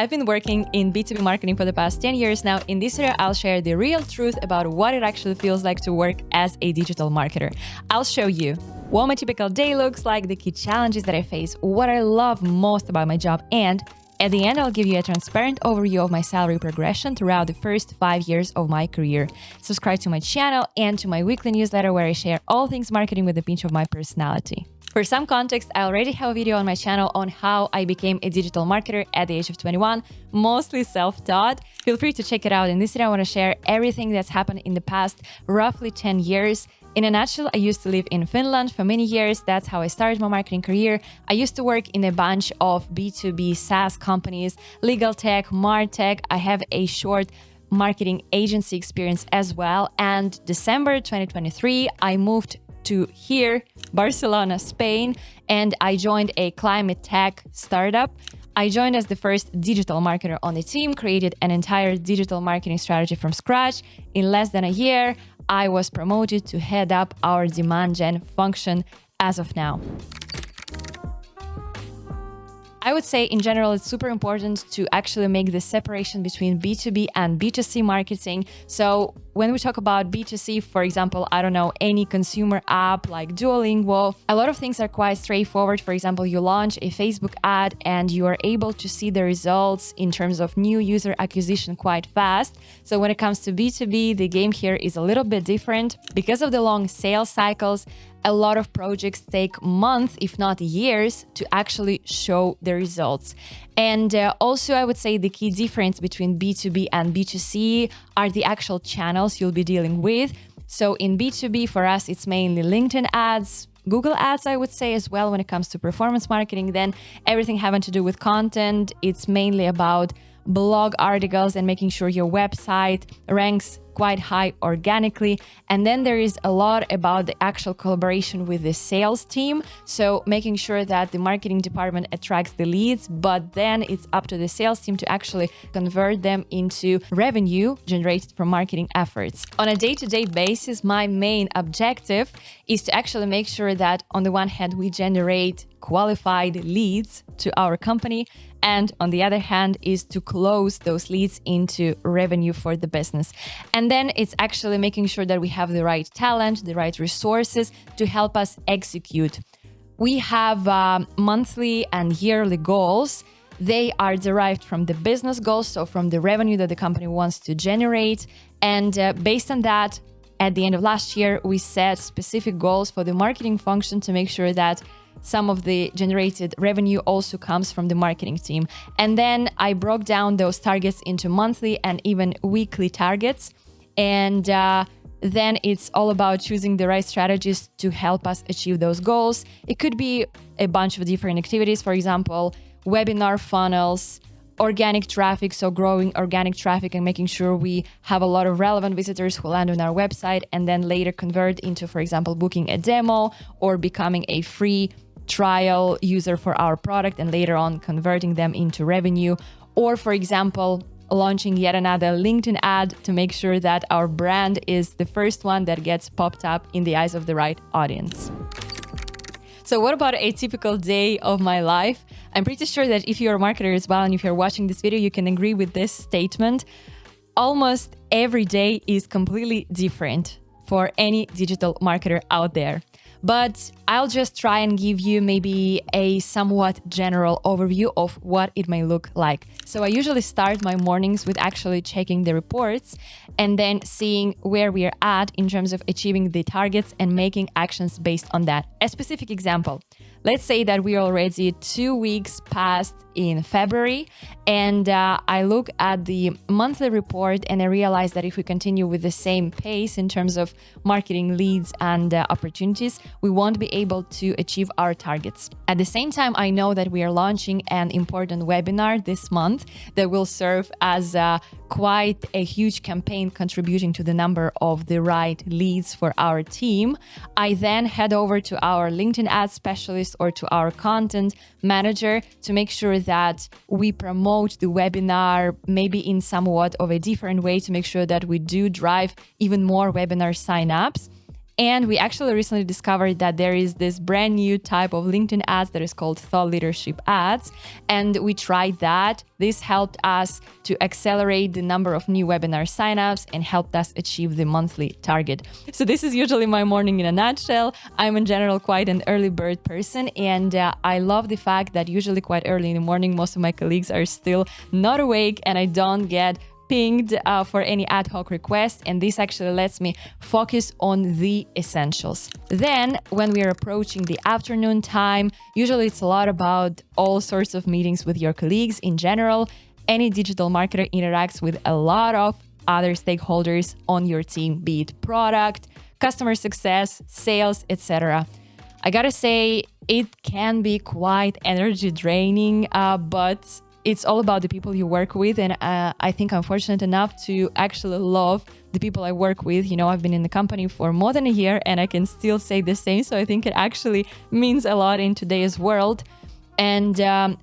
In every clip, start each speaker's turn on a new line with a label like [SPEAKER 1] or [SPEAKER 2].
[SPEAKER 1] I've been working in B2B marketing for the past 10 years now. In this video, I'll share the real truth about what it actually feels like to work as a digital marketer. I'll show you what my typical day looks like, the key challenges that I face, what I love most about my job, and at the end, I'll give you a transparent overview of my salary progression throughout the first 5 years of my career. Subscribe to my channel and to my weekly newsletter where I share all things marketing with a pinch of my personality. For some context, I already have a video on my channel on how I became a digital marketer at the age of 21, mostly self-taught. Feel free to check it out. In this video, I want to share everything that's happened in the past roughly 10 years. In a nutshell, I used to live in Finland for many years. That's how I started my marketing career. I used to work in a bunch of B2B SaaS companies, legal tech, martech. I have a short marketing agency experience as well. And December 2023, I moved to here, Barcelona, Spain, and I joined a climate tech startup. I joined as the first digital marketer on the team, created an entire digital marketing strategy from scratch. In less than a year, I was promoted to head up our demand gen function as of now. I would say in general, it's super important to actually make the separation between B2B and B2C marketing. So when we talk about B2C, for example, I don't know, any consumer app like Duolingo, a lot of things are quite straightforward. For example, you launch a Facebook ad and you are able to see the results in terms of new user acquisition quite fast. So when it comes to B2B, the game here is a little bit different. Because of the long sales cycles, a lot of projects take months, if not years, to actually show the results. And also, I would say the key difference between B2B and B2C are the actual channels you'll be dealing with. So in B2B, for us, it's mainly LinkedIn ads, Google ads, I would say as well. When it comes to performance marketing, then everything having to do with content, it's mainly about blog articles and making sure your website ranks quite high organically. And then there is a lot about the actual collaboration with the sales team. So making sure that the marketing department attracts the leads, but then it's up to the sales team to actually convert them into revenue generated from marketing efforts. On a day-to-day basis, my main objective is to actually make sure that on the one hand, we generate qualified leads to our company, and on the other hand is to close those leads into revenue for the business. And then it's actually making sure that we have the right talent, the right resources to help us execute. We have monthly and yearly goals. They are derived from the business goals, so from the revenue that the company wants to generate. And based on that, at the end of last year, we set specific goals for the marketing function to make sure that some of the generated revenue also comes from the marketing team. And then I broke down those targets into monthly and even weekly targets. And then it's all about choosing the right strategies to help us achieve those goals. It could be a bunch of different activities, for example, webinar funnels, organic traffic, so growing organic traffic and making sure we have a lot of relevant visitors who land on our website and then later convert into, for example, booking a demo or becoming a free trial user for our product and later on converting them into revenue. Or, for example, launching yet another LinkedIn ad to make sure that our brand is the first one that gets popped up in the eyes of the right audience. So what about a typical day of my life? I'm pretty sure that if you're a marketer as well and if you're watching this video, you can agree with this statement. Almost every day is completely different for any digital marketer out there. But I'll just try and give you maybe a somewhat general overview of what it may look like. So I usually start my mornings with actually checking the reports and then seeing where we are at in terms of achieving the targets and making actions based on that. A specific example. Let's say that we are already 2 weeks past in February and I look at the monthly report and I realize that if we continue with the same pace in terms of marketing leads and opportunities, we won't be able to achieve our targets. At the same time, I know that we are launching an important webinar this month that will serve as quite a huge campaign contributing to the number of the right leads for our team. I then head over to our LinkedIn ad specialist or to our content manager to make sure that we promote the webinar maybe in somewhat of a different way to make sure that we do drive even more webinar signups. And we actually recently discovered that there is this brand new type of LinkedIn ads that is called thought leadership ads. And we tried that. This helped us to accelerate the number of new webinar signups and helped us achieve the monthly target. So this is usually my morning in a nutshell. I'm in general quite an early bird person, and I love the fact that usually quite early in the morning, most of my colleagues are still not awake and I don't get pinged for any ad hoc requests, and this actually lets me focus on the essentials. Then when we are approaching the afternoon time, usually it's a lot about all sorts of meetings with your colleagues. In general, any digital marketer interacts with a lot of other stakeholders on your team, be it product, customer success, sales, etc. I gotta say, it can be quite energy draining, but it's all about the people you work with. And I think I'm fortunate enough to actually love the people I work with. You know, I've been in the company for more than a year and I can still say the same. So I think it actually means a lot in today's world. And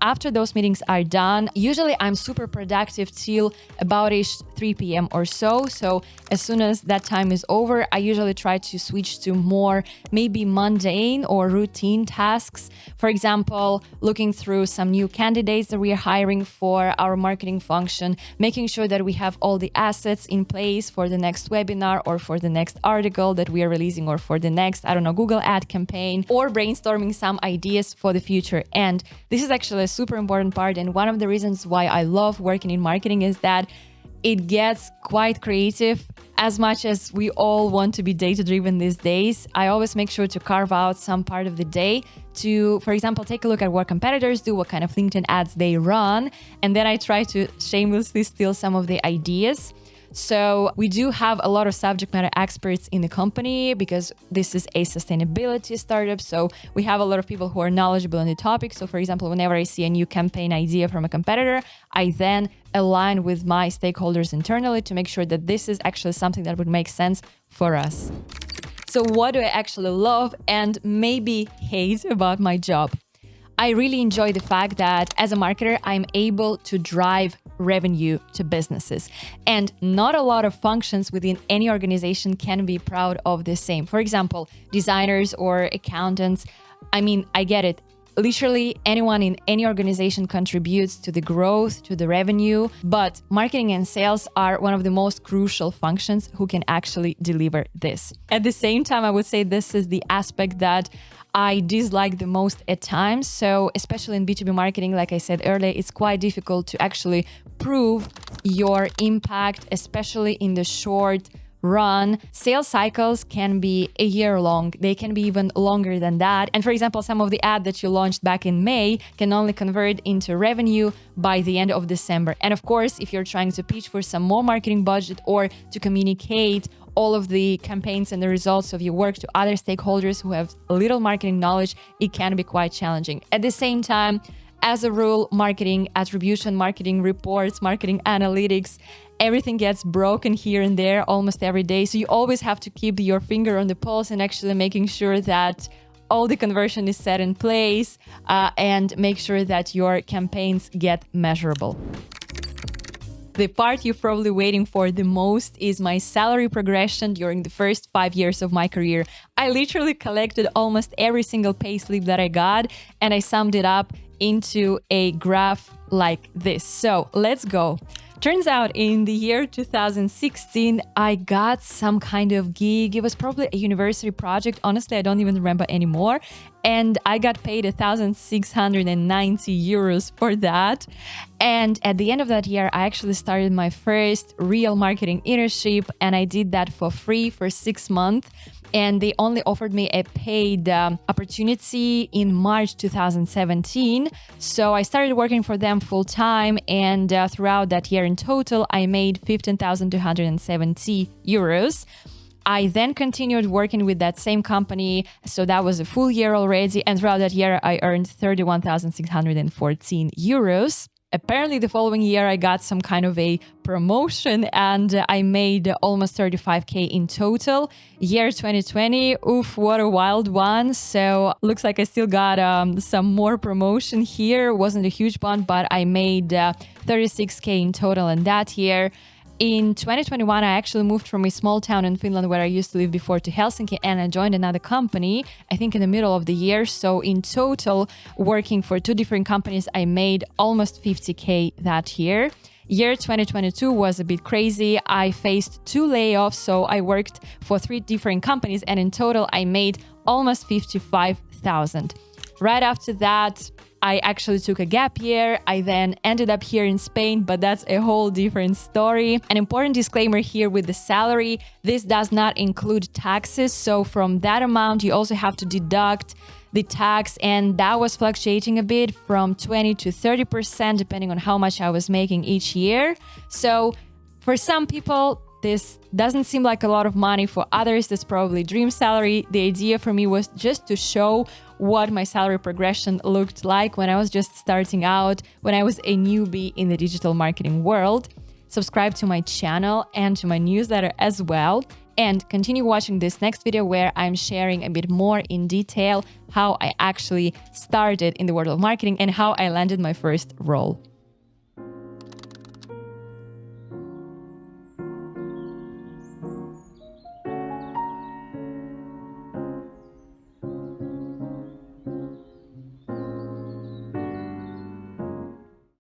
[SPEAKER 1] after those meetings are done, usually I'm super productive till about-ish 3 p.m. or so. So as soon as that time is over, I usually try to switch to more maybe mundane or routine tasks. For example, looking through some new candidates that we are hiring for our marketing function, making sure that we have all the assets in place for the next webinar or for the next article that we are releasing or for the next, Google ad campaign, or brainstorming some ideas for the future. And this is actually a super important part, and one of the reasons why I love working in marketing is that it gets quite creative. As much as we all want to be data-driven these days, I always make sure to carve out some part of the day to, for example, take a look at what competitors do, what kind of LinkedIn ads they run, and then I try to shamelessly steal some of the ideas. So we do have a lot of subject matter experts in the company because this is a sustainability startup. So we have a lot of people who are knowledgeable on the topic. So for example, whenever I see a new campaign idea from a competitor, I then align with my stakeholders internally to make sure that this is actually something that would make sense for us. So what do I actually love and maybe hate about my job? I really enjoy the fact that as a marketer, I'm able to drive revenue to businesses. And not a lot of functions within any organization can be proud of the same. For example, designers or accountants. I get it. Literally anyone in any organization contributes to the growth, to the revenue, but marketing and sales are one of the most crucial functions who can actually deliver this. At the same time, I would say this is the aspect that I dislike the most at times. So especially in B2B marketing, like I said earlier, it's quite difficult to actually prove your impact, especially in the short run. Sales cycles can be a year long. They can be even longer than that. And for example, some of the ad that you launched back in May can only convert into revenue by the end of December. And of course, if you're trying to pitch for some more marketing budget or to communicate all of the campaigns and the results of your work to other stakeholders who have little marketing knowledge, it can be quite challenging. At the same time, as a rule, marketing attribution, marketing reports, marketing analytics, everything gets broken here and there almost every day. So you always have to keep your finger on the pulse and actually making sure that all the conversion is set in place and make sure that your campaigns get measurable. The part you're probably waiting for the most is my salary progression during the first 5 years of my career. I literally collected almost every single payslip that I got and I summed it up into a graph like this. So let's go. Turns out in the year 2016, I got some kind of gig. It was probably a university project. Honestly, I don't even remember anymore. And I got paid 1,690 euros for that. And at the end of that year, I actually started my first real marketing internship, and I did that for free for 6 months. And they only offered me a paid opportunity in March 2017. So I started working for them full time, and throughout that year in total, I made 15,270 euros. I then continued working with that same company, so that was a full year already, and throughout that year, I earned 31,614 euros. Apparently, the following year, I got some kind of a promotion and I made almost 35K in total. Year 2020, oof, what a wild one. So looks like I still got some more promotion here. Wasn't a huge one, but I made 36K in total in that year. In 2021, I actually moved from a small town in Finland where I used to live before to Helsinki, and I joined another company, I think in the middle of the year. So in total, working for 2 different companies, I made almost 50K that year. Year 2022 was a bit crazy. I faced 2 layoffs, so I worked for 3 different companies, and in total, I made almost 55,000. Right after that, I actually took a gap year. I then ended up here in Spain, but that's a whole different story. An important disclaimer here with the salary, this does not include taxes. So from that amount, you also have to deduct the tax, and that was fluctuating a bit from 20 to 30% depending on how much I was making each year. So for some people, this doesn't seem like a lot of money. For others, that's probably dream salary. The idea for me was just to show what my salary progression looked like when I was just starting out, when I was a newbie in the digital marketing world. Subscribe to my channel and to my newsletter as well. And continue watching this next video where I'm sharing a bit more in detail how I actually started in the world of marketing and how I landed my first role.